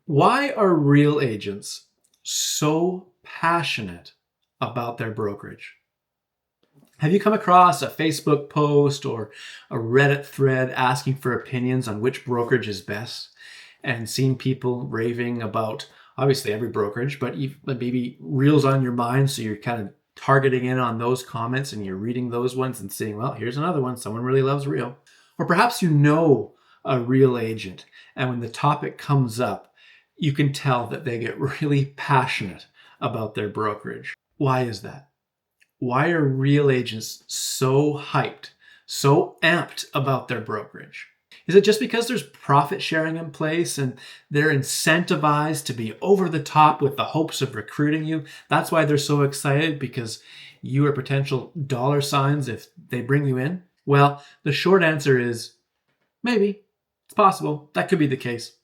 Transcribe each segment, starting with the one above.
Why are real agents so passionate about their brokerage? Have you come across a Facebook post or a Reddit thread asking for opinions on which brokerage is best and seen people raving about obviously every brokerage, but maybe reels on your mind, so you're kind of targeting in on those comments and you're reading those ones and seeing, well, here's another one. Someone really loves real. Or perhaps you know a real agent, and when the topic comes up, you can tell that they get really passionate about their brokerage. Why is that? Why are real agents so hyped, so amped about their brokerage? Is it just because there's profit sharing in place and they're incentivized to be over the top with the hopes of recruiting you? That's why they're so excited, because you are potential dollar signs if they bring you in? Well, the short answer is maybe. It's possible. That could be the case.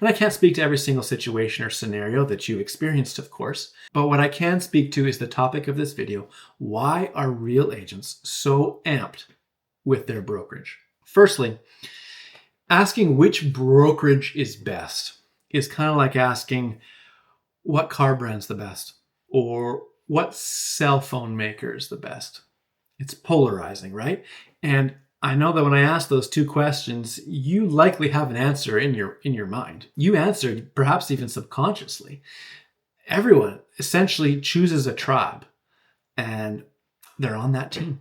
And I can't speak to every single situation or scenario that you've experienced, of course, but what I can speak to is the topic of this video. Why are real agents so amped with their brokerage? Firstly, asking which brokerage is best is kind of like asking what car brand's the best or what cell phone maker is the best. It's polarizing, right? And I know that when I ask those two questions, you likely have an answer in your mind. You answered perhaps even subconsciously. Everyone essentially chooses a tribe and they're on that team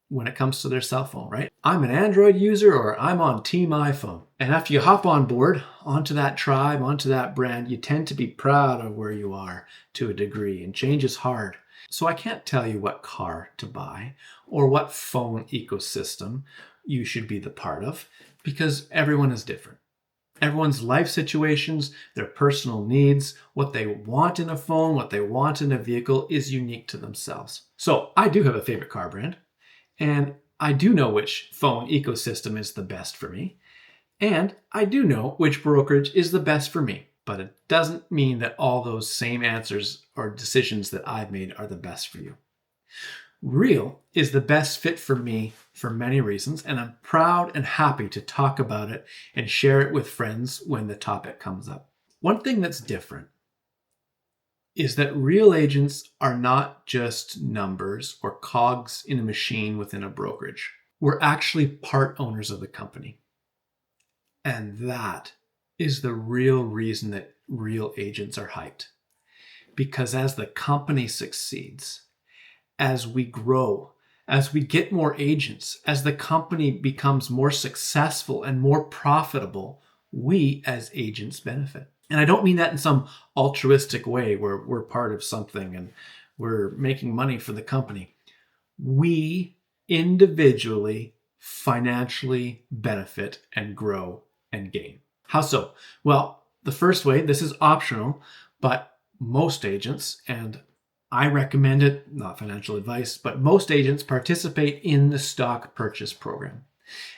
when it comes to their cell phone, right? I'm an Android user or I'm on Team iPhone. And after you hop on board, onto that tribe, onto that brand, you tend to be proud of where you are to a degree, and change is hard. So I can't tell you what car to buy or what phone ecosystem you should be the part of, because everyone is different. Everyone's life situations, their personal needs, what they want in a phone, what they want in a vehicle is unique to themselves. So I do have a favorite car brand, and I do know which phone ecosystem is the best for me, and I do know which brokerage is the best for me. But it doesn't mean that all those same answers or decisions that I've made are the best for you. Real is the best fit for me for many reasons, and I'm proud and happy to talk about it and share it with friends when the topic comes up. One thing that's different is that real agents are not just numbers or cogs in a machine within a brokerage. We're actually part owners of the company. And that is the real reason that real agents are hyped. Because as the company succeeds, as we grow, as we get more agents, as the company becomes more successful and more profitable, we as agents benefit. And I don't mean that in some altruistic way where we're part of something and we're making money for the company. We individually financially benefit and grow and gain. How so? Well, the first way, this is optional, but most agents, and I recommend it, not financial advice, but most agents participate in the stock purchase program.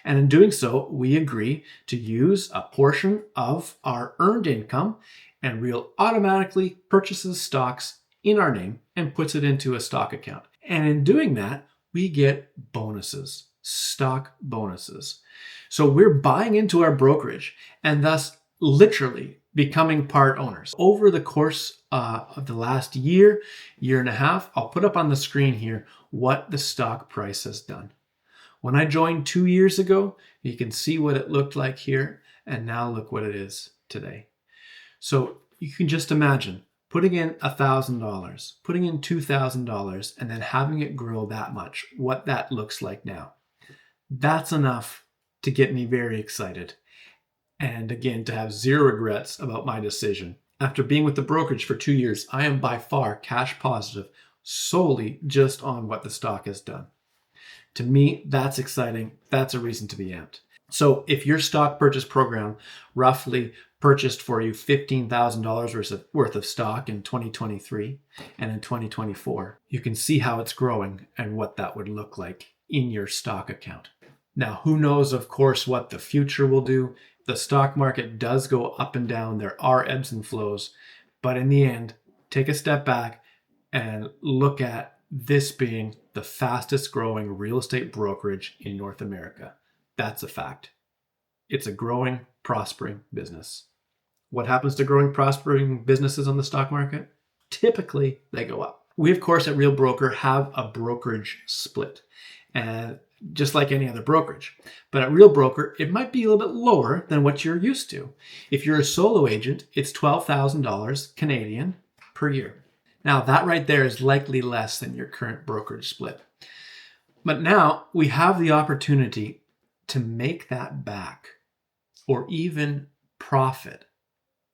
And in doing so, we agree to use a portion of our earned income, and Real automatically purchases stocks in our name and puts it into a stock account. And in doing that, we get bonuses, stock bonuses. So we're buying into our brokerage and thus literally becoming part owners. Over the course of the last year and a half, I'll put up on the screen here what the stock price has done. When I joined 2 years ago, you can see what it looked like here, and now look what it is today. So you can just imagine putting in $1,000, putting in $2,000, and then having it grow that much, what that looks like now. That's enough to get me very excited. And again, to have zero regrets about my decision. After being with the brokerage for 2 years, I am by far cash positive solely just on what the stock has done. To me, that's exciting. That's a reason to be amped. So if your stock purchase program roughly purchased for you $15,000 worth of stock in 2023 and in 2024, you can see how it's growing and what that would look like in your stock account. Now, who knows, of course, what the future will do. The stock market does go up and down. There are ebbs and flows. But in the end, take a step back and look at this being the fastest growing real estate brokerage in North America. That's a fact. It's a growing, prospering business. What happens to growing, prospering businesses on the stock market? Typically, they go up. We, of course, at Real Broker have a brokerage split, and just like any other brokerage. But at Real Broker, it might be a little bit lower than what you're used to. If you're a solo agent, it's $12,000 Canadian per year. Now, that right there is likely less than your current brokerage split. But now we have the opportunity to make that back, or even profit,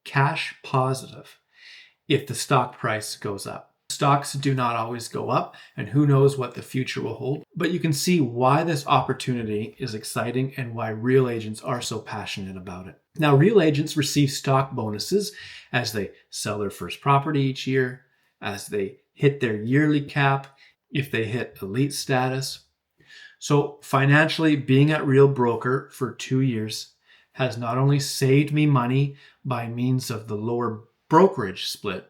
cash positive, if the stock price goes up. Stocks do not always go up, and who knows what the future will hold. But you can see why this opportunity is exciting and why real agents are so passionate about it. Now, real agents receive stock bonuses as they sell their first property each year, as they hit their yearly cap, if they hit elite status. So financially, being at Real Broker for 2 years has not only saved me money by means of the lower brokerage split,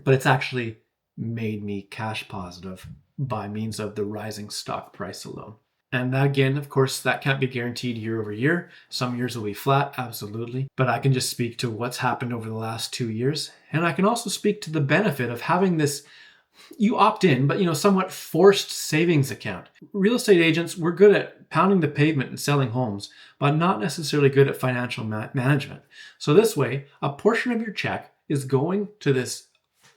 but it's actually made me cash positive by means of the rising stock price alone. And that, again, of course, that can't be guaranteed year over year. Some years will be flat, absolutely. But I can just speak to what's happened over the last 2 years. And I can also speak to the benefit of having this, you opt in, but somewhat forced savings account. Real estate agents, we're good at pounding the pavement and selling homes, but not necessarily good at financial management. So this way, a portion of your check is going to this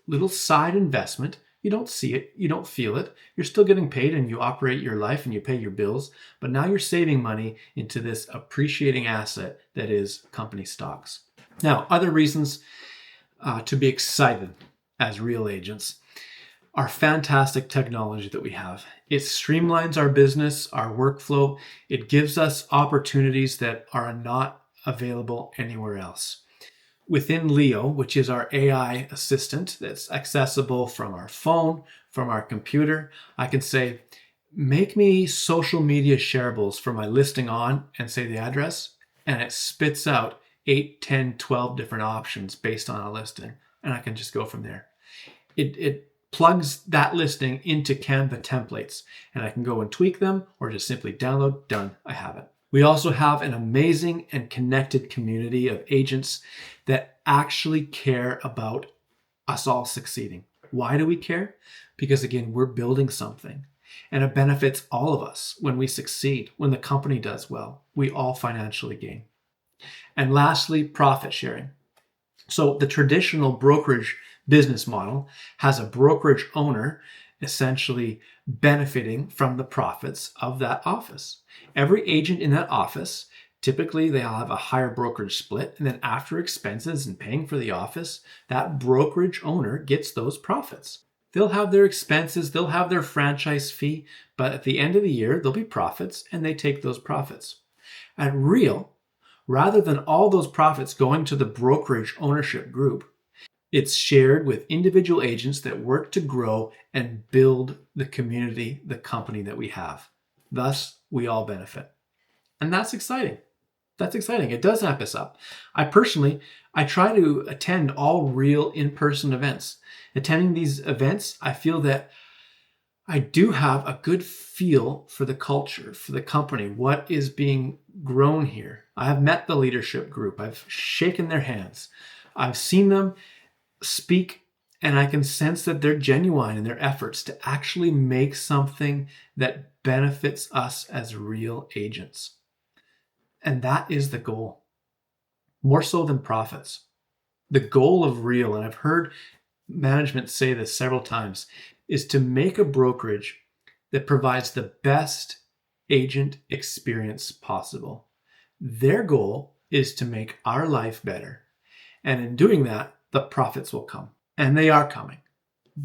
little side investment. You don't see it, you don't feel it. You're still getting paid and you operate your life and you pay your bills, but now you're saving money into this appreciating asset that is company stocks. Now, other reasons to be excited as real agents are fantastic technology that we have. It streamlines our business, our workflow. It gives us opportunities that are not available anywhere else. Within Leo, which is our AI assistant that's accessible from our phone, from our computer, I can say, make me social media shareables for my listing on and say the address, and it spits out 8, 10, 12 different options based on a listing, and I can just go from there. It plugs that listing into Canva templates, and I can go and tweak them or just simply download, done, I have it. We also have an amazing and connected community of agents that actually care about us all succeeding. Why do we care? Because again, we're building something and it benefits all of us when we succeed, when the company does well. We all financially gain. And lastly, profit sharing. So the traditional brokerage business model has a brokerage owner essentially benefiting from the profits of that office. Every agent in that office, typically they'll have a higher brokerage split, and then after expenses and paying for the office, that brokerage owner gets those profits. They'll have their expenses, they'll have their franchise fee, but at the end of the year, there'll be profits, and they take those profits. At Real, rather than all those profits going to the brokerage ownership group, it's shared with individual agents that work to grow and build the community, the company that we have. Thus, we all benefit. And that's exciting. That's exciting. It does amp us up. I try to attend all Real in-person events. Attending these events, I feel that I do have a good feel for the culture, for the company, what is being grown here. I have met the leadership group. I've shaken their hands. I've seen them speak, and I can sense that they're genuine in their efforts to actually make something that benefits us as real agents. And that is the goal, more so than profits. The goal of Real, and I've heard management say this several times, is to make a brokerage that provides the best agent experience possible. Their goal is to make our life better. And in doing that, the profits will come. And they are coming.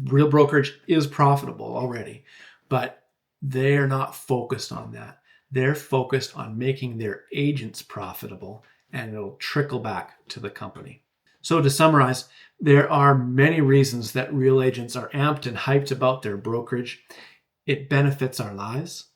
Real Brokerage is profitable already, but they're not focused on that. They're focused on making their agents profitable, and it'll trickle back to the company. So to summarize, there are many reasons that real agents are amped and hyped about their brokerage. It benefits our lives.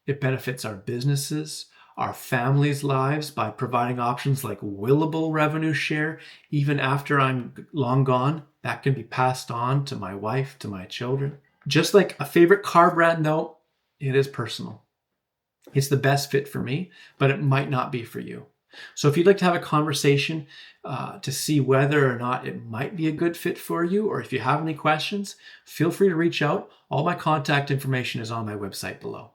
It benefits our businesses, our families' lives by providing options like willable revenue share. Even after I'm long gone, that can be passed on to my wife, to my children. Just like a favorite car brand, though, it is personal. It's the best fit for me, but it might not be for you. So if you'd like to have a conversation to see whether or not it might be a good fit for you, or if you have any questions, feel free to reach out. All my contact information is on my website below.